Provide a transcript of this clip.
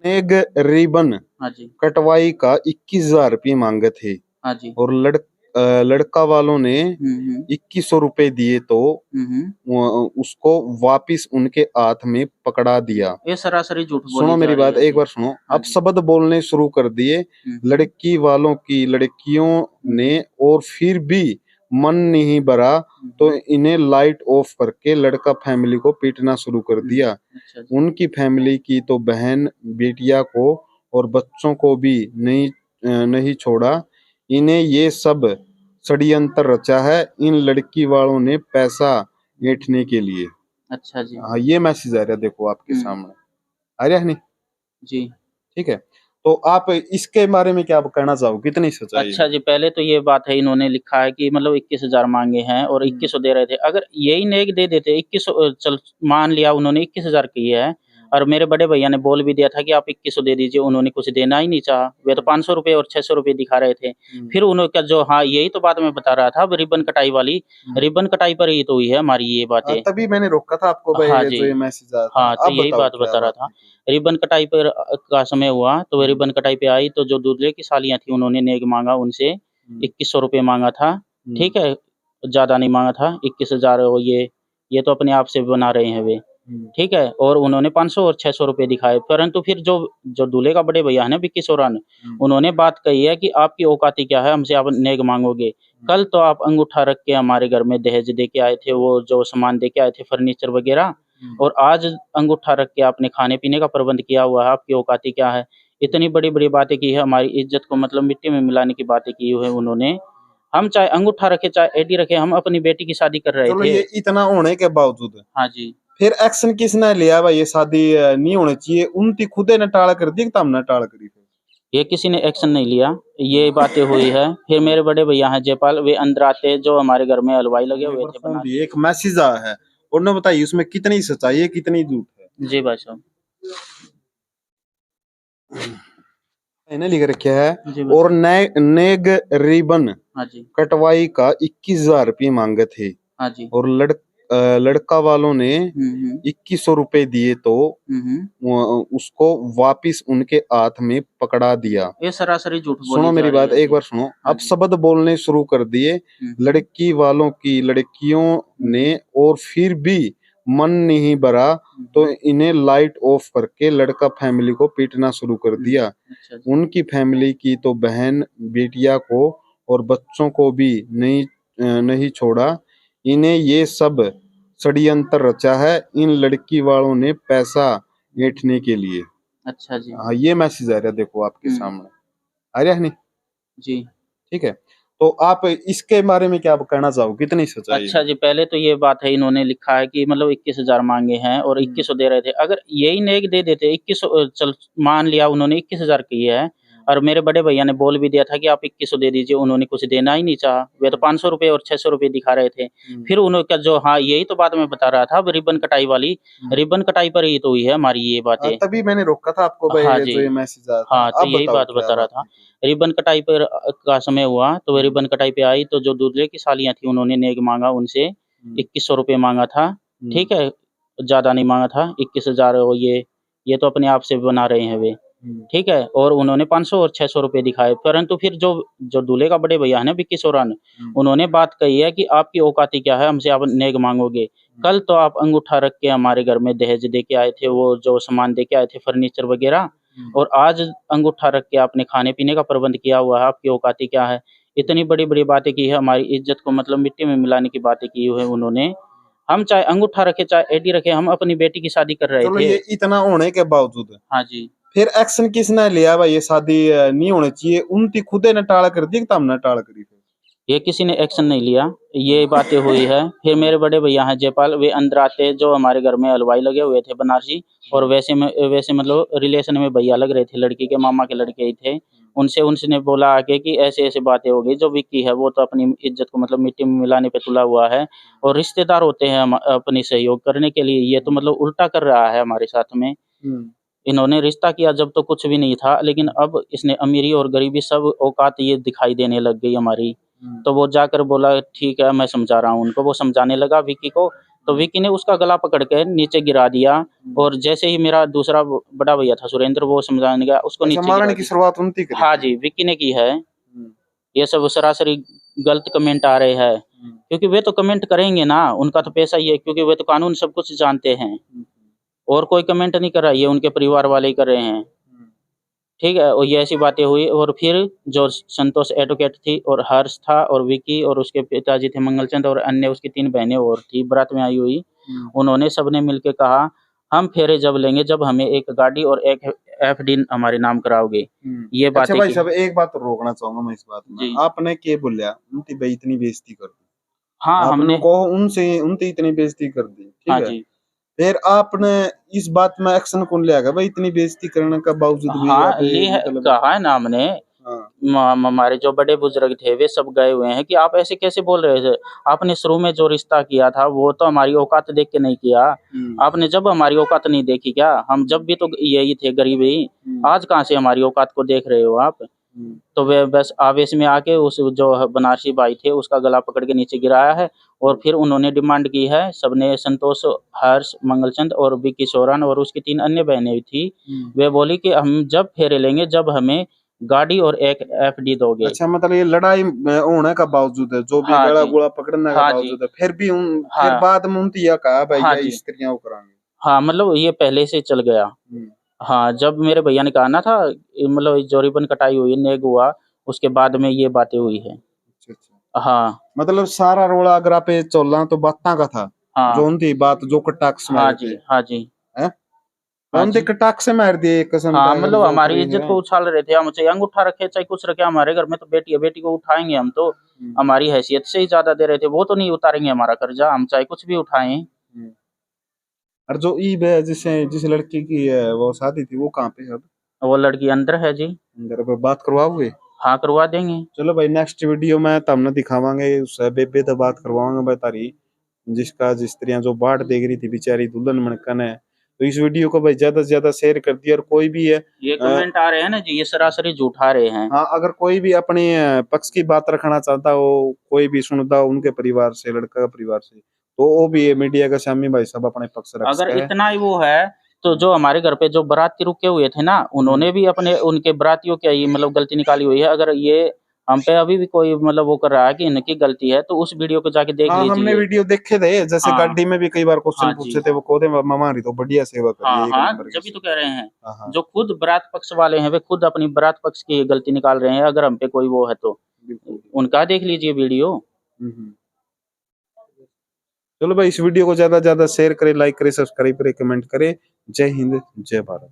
एक रिबन हाँ जी। कटवाई का 21,000 रुपये मांगे थे हाँ जी। और लड़का वालों ने हम्म। 2100 रुपये दिए तो हम्म। उसको वापिस उनके हाथ में पकड़ा दिया। ये सरासरी झूठ सुनो बोली जा मेरी रही बात, है एक जी। बार सुनो। हाँ अब जी। शब्द बोलने शुरू कर दिए हम्म। लड़की वालों की, लड़कियों ने, हम्म। और फिर भी मन नहीं भरा तो हम्म। इन्हें लाइट ऑफ करके लड़का फैमिली को पीटना शुरू कर दिया। अच्छा जी। उनकी फैमिली की तो बहन बेटिया को और बच्चों को भी नहीं छोड़ा। इन्हें ये सब षड्यंत्र रचा है इन लड़की वालों ने पैसा ऐंठने के लिए। अच्छा जी। हाँ, ये मैसेज आ रहा है, देखो आपके हम्म। सामने आ रहा है नहीं? जी। ठीक है, तो आप इसके बारे में क्या कहना चाहोगे, कितनी सच्चाई है? अच्छा जी, पहले तो ये बात है, इन्होंने लिखा है कि मतलब 21,000 माँगे हैं और हम्म, 2100 दे रहे थे। अगर यही नेक दे देते 2100, चल मान लिया उन्होंने 21,000 किए हैं और मेरे बड़े भैया ने बोल भी दिया था कि आप 2100 दे दीजिए, उन्होंने कुछ देना ही नहीं चाहा। वे तो 500 रुपए और 600 रुपए दिखा रहे थे। फिर उन्होंने जो, हाँ, यही तो बात मैं बता रहा था, अब रिबन कटाई वाली, रिबन कटाई पर ही तो हुई है हमारी ये बातें। तभी मैंने रोका था आपको भाई, हाँ ये जी। जो ये मैसेज आया था। हाँ, तो आप यही बताओ बात क्या बता रहा बात था। थी फिर? रिबन कटाई पर का समय हुआ, तो वो रिबन कटाई पे आई, तो जो दूल्हे की सालियाँ थी, उन्होंने नेक माँगा उनसे, हम्म, 2100 रुपए माँगा था, हम्म, ठीक है? ज़्यादा नहीं माँगा था, 21,000 ये तो अपने आप से बना रहे हैं वे, हम्म, ठीक है? और उन्होंने 500 और 600 रुपए दिखाए, परंतु फिर जो जो दूल्हे का बड़े भैया है ना, विक्की सोरान, उन्होंने बात कही है कि आपकी औकाती क्या है, हमसे आप नेक माँगोगे? कल तो आप अंगूठा रख के हमारे घर में दहेज दे के आए थे, वो जो सामान दे के आए थे, फर्नीचर वगैरह, और आज अंगूठा रख के आपने खाने-पीने का प्रबंध किया हुआ है, आपकी औकाती क्या है? इतनी बड़ी-बड़ी बातें की है, हमारी इज़्ज़त को मतलब मिट्टी में मिलाने की बातें की है उन्होंने। हम चाहे अंगूठा रखें, चाहे एडी रखें, हम अपनी बेटी की शादी कर रहे चलो, थे। ये इतना होने के बावजूद हाँ जी। फिर एक्शन किसने लिया भाई? ये शादी नहीं होनी चाहिए, उनकी खुदे ने टाल कर दी कि तुमने टाल करी फिर? ये किसी ने एक्शन नहीं लिया, ये बातें हुई है। फिर मेरे बड़े भैया हैं जयपाल, वे अंदर आते, जो हमारे घर में हलवाई लगे एक हुए बार थे फोन बनारसी। दिए, एक मैसेज आया है, उन्होंने बताइए उसमें कितनी सच्चाई है कितनी झूठ है। जी भाई साहब। मैंने लिख रखा है जी भाई और साहब। नेग रिबन हाँ जी। कटवाई का 21,000 रुपये मांगे थे हाँ जी। और लड़का वालों ने हुँ। 2100 रुपये दिए तो हुँ। उसको वापिस उनके हाथ में पकड़ा दिया। ये सरासरी झूठ बोली सुनो जा मेरी रही बात, है एक जी। बार सुनो। हाँ अब जी। शब्द बोलने शुरू कर दिए लड़की वालों की, लड़कियों ने, और फिर भी मन नहीं भरा तो इन्हें लाइट ऑफ करके लड़का फैमिली को पीटना शुरू कर दिया। अच्छा जी। उनकी फैमिली की तो बहन बेटिया को और बच्चों को भी नहीं छोड़ा। इन्हें ये सब षड्यंत्र रचा है इन लड़की वालों ने पैसा ऐंठने के लिए। अच्छा जी। हाँ, ये मैसेज आ रहा है, देखो आपके हुँ। सामने आ रहा है नहीं? जी। ठीक है, तो आप इसके बारे में क्या कहना चाहोगे, कितनी सच्चाई अच्छा है? जी, पहले तो ये बात है, इन्होंने लिखा है कि मतलब 21,000 माँगे हैं और 2100 दे रहे थे। अगर यही नेक दे देते 2100, चल मान लिया उन्होंने 21,000 किए हैं और मेरे बड़े भैया ने बोल भी दिया था कि आप 2100 दे दीजिए, उन्होंने कुछ देना ही नहीं चाहा। वे तो 500 रुपए और 600 रुपए दिखा रहे थे। फिर उन्होंने जो, हाँ, यही तो बात मैं बता रहा था, अब रिबन कटाई वाली, रिबन कटाई पर ही तो हुई है हमारी ये बातें। तभी मैंने रोका था आपको भाई, हाँ ये जी। जो ये मैसेज आया था। हाँ, तो आप यही बताओ बात क्या बता रहा बात था। थी फिर? रिबन कटाई पर का समय हुआ, तो वो रिबन कटाई पे आई, तो जो दूल्हे की सालियाँ थी, उन्होंने नेक माँगा उनसे, 2100 रुपए माँगा था, ठीक है? ज़्यादा नहीं माँगा था, 21,000 ये तो अपने आप से बना रहे हैं वे, ठीक है? और उन्होंने 500 और 600 रुपए दिखाए, परंतु फिर जो जो दूल्हे का बड़े भैया है ना, विक्की सोरान, उन्होंने बात कही है कि आपकी औकाती क्या है, हमसे आप नेक माँगोगे? कल तो आप अंगूठा रख के हमारे घर में दहेज दे के आए थे, वो जो सामान दे के आए थे, फर्नीचर वगैरह, और आज अंगूठा रख के आपने खाने-पीने का प्रबंध किया हुआ है, आपकी औकाती क्या है? इतनी बड़ी-बड़ी बातें की है, हमारी इज़्ज़त को मतलब मिट्टी में मिलाने की बातें की है उन्होंने। हम चाहे अंगूठा रखें, चाहे एडी रखें, हम अपनी बेटी की शादी कर रहे चलो, थे। ये इतना होने के बावजूद हाँ जी। फिर एक्शन किसने लिया भाई? ये शादी नहीं होनी चाहिए, उनकी खुदे ने टाल कर दी कि तुमने टाल करी फिर? ये किसी ने एक्शन नहीं लिया, ये बातें हुई है। फिर मेरे बड़े भैया हैं जयपाल, वे अंदर आते, जो हमारे घर में हलवाई लगे हुए थे बनारसी, और वैसे मतलब रिलेशन में भैया लग रहे थे, लड़की के मामा के लड़के ही थे। उनसे उसने बोला आके कि ऐसे-ऐसे बातें हो गई, जो विक्की है वो तो अपनी इज़्ज़त को मतलब मिट्टी में मिलाने पे तुला हुआ है, और रिश्तेदार होते हैं हम अपनी सहयोग करने के लिए, ये तो मतलब उल्टा कर रहा है हमारे साथ में। हम्म, इन्होंने रिश्ता किया जब तो कुछ भी नहीं था, लेकिन अब इसने अमीरी और गरीबी सब औकात ये दिखाई देने लग गई हमारी। तो वो जाकर बोला ठीक है, मैं समझा रहा हूँ उनको, वो समझाने लगा विक्की को, तो विकी ने उसका गला पकड़ के नीचे गिरा दिया और जैसे ही मेरा दूसरा बड़ा भैया था सुरेंद्र, वो समझाने गया, उसको नीचे गिरा मारने की दिया। शुरुआत उनकी करी हाँ थी। जी, विकी ने की है। ये सब सरासरी गलत कमेंट आ रहे हैं, क्योंकि वे तो कमेंट करेंगे ना, उनका तो पैसा ही है, क्योंकि वे तो कानून सब कुछ जानते हैं। और कोई कमेंट नहीं कर रहा, ये उनके परिवार वाले ही कर रहे हैं। ठीक है, और ये ऐसी बातें हुई। और फिर जो संतोष एडवोकेट थी और हर्ष था और विकी और उसके पिताजी थे मंगलचंद और अन्य उसकी 3 बहनें और थी बारात में आई हुई। उन्होंने सबने मिलके कहा, हम फेरे जब लेंगे जब हमें एक गाड़ी और एक एफडी हमारे नाम कराओगे। ये अच्छा बातें भाई की। साहब, एक बात रोकना चाहूंगा मैं इस बात में। जी। आपने क्या बोलिया उनकी भाई इतनी बेइज्जती कर दी, हाँ, आपने हमने। को उनसे उनकी इतनी बेइज्जती कर दी, हाँ ठीक है। जी। फिर आपने इस बात में एक्शन कौन लिया भाई, इतनी बेइज्जती करने का बावजूद भी हाँ, आप ये ली है, मतलब। कहा है ना हमने। हाँ। हमारे जो बड़े बुजुर्ग थे वे सब गए हुए हैं कि आप ऐसे कैसे बोल रहे थे। आपने शुरू में जो रिश्ता किया था वो तो हमारी औकात देख के नहीं किया। आपने जब हमारी औकात नहीं देखी क्या? हम जब भी तो यही थे, गरीब ही। आज कहाँ से हमारी औकात को देख रहे हो आप? तो वे बस आवेश में आके उस जो बनारसी भाई थे उसका गला पकड़ के नीचे गिराया है। और फिर उन्होंने डिमांड की है, सबने, संतोष, हर्ष, मंगलचंद और विकी सोरान और उसकी 3 अन्य बहनें थी। वे बोली कि हम जब फेरे लेंगे जब हमें गाड़ी और एक एफडी दोगे। अच्छा, मतलब ये लड़ाई होने का बावजूद है, जो भी हाँ गला जी। गुला पकड़ने का हाँ जी। बावजूद है, फिर भी फिर हाँ। बाद में उनकी यह कहा भाई हाँ ये जी। स्त्रियां वो करांगे। हाँ, मतलब ये पहले से चल गया। हाँ, जब मेरे भैया ने कहा ना था, मतलब जो रिबन कटाई हुई, नेग हुआ, उसके बाद में ये बातें हुई है। अच्छा अच्छा। हाँ। मतलब सारा रोला अगर आप चोला तो बाता का था। हाँ। जो उनकी बात जो कटाक्ष हाँ मारे जी। थे, हाँ जी। हैं? हाँ उनके जी। कटाक्ष मार दिए एक किस्म हाँ, का, अगर मतलब जो हमारी करी इज्जत है। को उछाल रहे थे। हम चाहे अंगूठा रखे चाहे कुछ रखे, हमारे घर में तो बेटी है, बेटी को उठाएंगे हम तो। हमारी हैसियत से ही ज्यादा दे रहे थे, वो तो नहीं उतारेंगे हमारा कर्जा, हम चाहे कुछ भी उठाएं। और जो ईब है जिसे जिस लड़की की वो शादी थी, वो कहाँ पे है अब? वो लड़की अंदर है जी। अंदर पे बात करवाओगे? हाँ, करवा देंगे। चलो भाई, नेक्स्ट वीडियो में तमने दिखावांगे, उससे बेबे तो बात करवाऊंगा भाई तारी, जिसका जिस तरह जो बाट देख रही थी बेचारी दुल्हन मनकन है। तो इस वीडियो को भाई ज्यादा से ज्यादा शेयर कर दिया। और कोई भी है ये कमेंट आ रहे हैं ना जी, ये सरासरी झूठा रहे हैं। हाँ, अगर कोई भी अपने पक्ष की बात रखना चाहता हो, कोई भी सुनता हो उनके परिवार से, लड़का का परिवार से, तो वो भी मीडिया का सामने भाई सब अपने पक्ष रख अगर सकता है। इतना ही वो है तो जो हमारे घर पे जो बाराती रुके हुए थे ना, उन्होंने भी अपने उनके बारातियों की ये मतलब गलती निकाली हुई है। अगर ये हम पे अभी भी कोई मतलब वो कर रहा है कि इनकी गलती है, तो उस वीडियो को जाके देख हाँ, हमने लीजिए। वीडियो देखे थे, जैसे हाँ। गाड़ी में भी कई बार क्वेश्चन हाँ जी। पूछे थे, वो कहते हमारी तो बढ़िया सेवा करी है, हाँ एक हाँ, नंबर जब की। भी तो कह रहे हैं। हाँ हाँ, जो खुद बारात पक्ष वाले हैं वे खुद अपनी बारात पक्ष की गलती निकाल रहे हैं। अगर हम पे कोई वो है तो बिल्कुल। उनका देख लीजिए वीडियो। हम्म। चलो भाई, इस वीडियो को ज्यादा से ज्यादा शेयर करें, लाइक करें, सब्सक्राइब करें, कमेंट करें। जय हिंद, जय भारत।